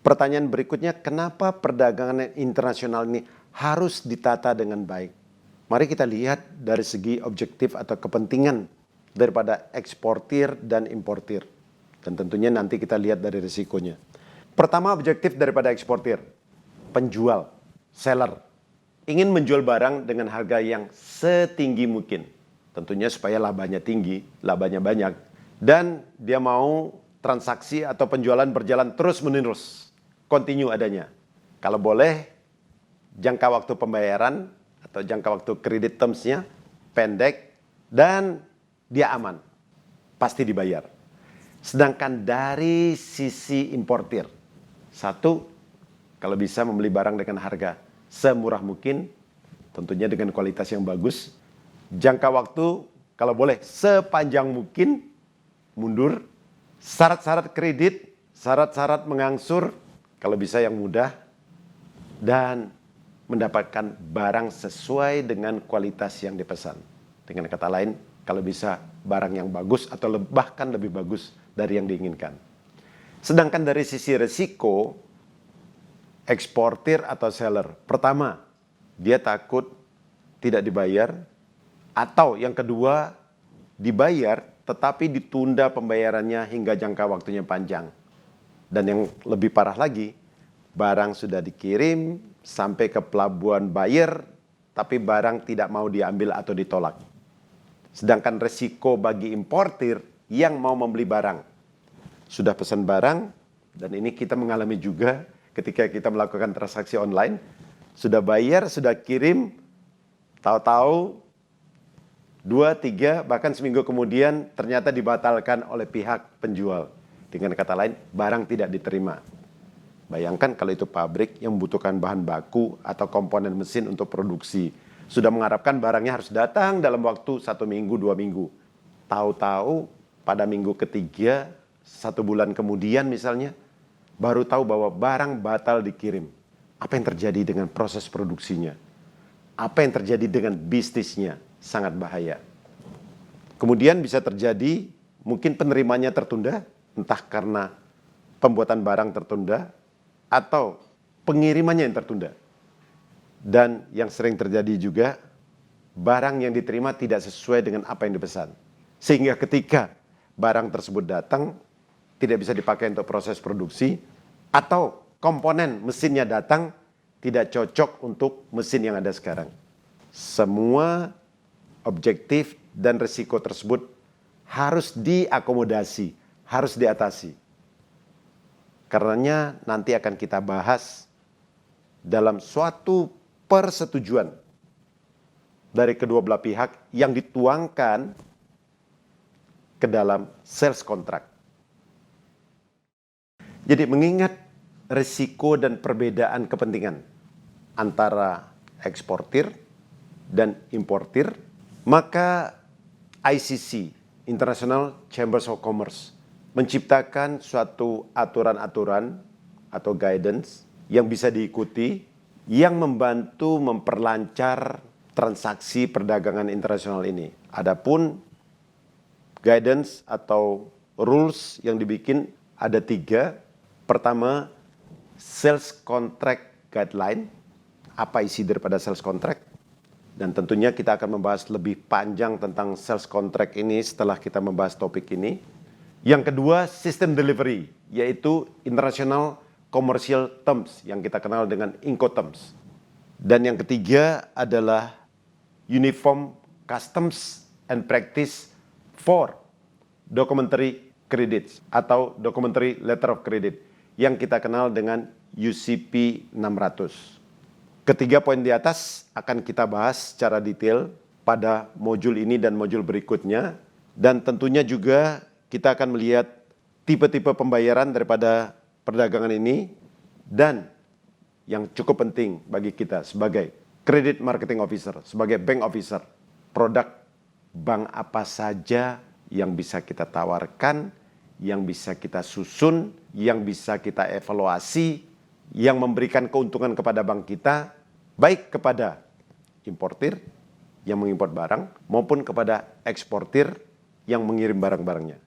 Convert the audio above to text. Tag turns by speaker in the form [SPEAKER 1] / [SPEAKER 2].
[SPEAKER 1] Pertanyaan berikutnya, kenapa perdagangan internasional ini harus ditata dengan baik? Mari kita lihat dari segi objektif atau kepentingan daripada eksportir dan importir. Dan tentunya nanti kita lihat dari risikonya. Pertama, objektif daripada eksportir, penjual, seller, ingin menjual barang dengan harga yang setinggi mungkin. Tentunya supaya labanya tinggi, labanya banyak. Dan dia mau transaksi atau penjualan berjalan terus-menerus, continue adanya. Kalau boleh, jangka waktu pembayaran atau jangka waktu kredit terms-nya pendek dan dia aman, pasti dibayar. Sedangkan dari sisi importir, satu, kalau bisa membeli barang dengan harga semurah mungkin, tentunya dengan kualitas yang bagus. Jangka waktu kalau boleh sepanjang mungkin, mundur. Syarat-syarat kredit, syarat-syarat mengangsur, kalau bisa yang mudah. Dan mendapatkan barang sesuai dengan kualitas yang dipesan. Dengan kata lain, kalau bisa barang yang bagus atau bahkan lebih bagus dari yang diinginkan. Sedangkan dari sisi risiko, eksportir atau seller, pertama, dia takut tidak dibayar, atau yang kedua, dibayar tetapi ditunda pembayarannya hingga jangka waktunya panjang. Dan yang lebih parah lagi, barang sudah dikirim sampai ke pelabuhan buyer, tapi barang tidak mau diambil atau ditolak. Sedangkan resiko bagi importir yang mau membeli barang, sudah pesan barang, dan ini kita mengalami juga ketika kita melakukan transaksi online, sudah bayar, sudah kirim, tahu-tahu 2, 3, bahkan seminggu kemudian ternyata dibatalkan oleh pihak penjual. Dengan kata lain, barang tidak diterima. Bayangkan kalau itu pabrik yang membutuhkan bahan baku atau komponen mesin untuk produksi. Sudah mengharapkan barangnya harus datang dalam waktu 1 minggu, 2 minggu. Tahu-tahu pada minggu ketiga, 1 bulan kemudian misalnya, baru tahu bahwa barang batal dikirim. Apa yang terjadi dengan proses produksinya? Apa yang terjadi dengan bisnisnya? Sangat bahaya. Kemudian bisa terjadi mungkin penerimanya tertunda, entah karena pembuatan barang tertunda atau pengirimannya yang tertunda. Dan yang sering terjadi juga, barang yang diterima tidak sesuai dengan apa yang dipesan. Sehingga ketika barang tersebut datang, tidak bisa dipakai untuk proses produksi, atau komponen mesinnya datang, tidak cocok untuk mesin yang ada sekarang. Semua objektif dan risiko tersebut harus diakomodasi, harus diatasi. Karenanya nanti akan kita bahas dalam suatu persetujuan dari kedua belah pihak yang dituangkan ke dalam sales contract. Jadi mengingat risiko dan perbedaan kepentingan antara eksportir dan importir, maka ICC, International Chambers of Commerce, menciptakan suatu aturan-aturan atau guidance yang bisa diikuti, yang membantu memperlancar transaksi perdagangan internasional ini. Adapun guidance atau rules yang dibikin ada 3. Pertama, sales contract guideline. Apa isi daripada sales contract? Dan tentunya kita akan membahas lebih panjang tentang sales contract ini setelah kita membahas topik ini. Yang kedua, system delivery, yaitu International Commercial Terms yang kita kenal dengan Incoterms. Dan yang ketiga adalah Uniform Customs and Practice for Documentary Credits atau Documentary Letter of Credit yang kita kenal dengan UCP 600. Ketiga poin di atas akan kita bahas secara detail pada modul ini dan modul berikutnya. Dan tentunya juga kita akan melihat tipe-tipe pembayaran daripada perdagangan ini. Dan yang cukup penting bagi kita sebagai Credit Marketing Officer, sebagai Bank Officer, produk bank apa saja yang bisa kita tawarkan, yang bisa kita susun, yang bisa kita evaluasi, yang memberikan keuntungan kepada bank kita, baik kepada importir yang mengimpor barang maupun kepada eksportir yang mengirim barang-barangnya.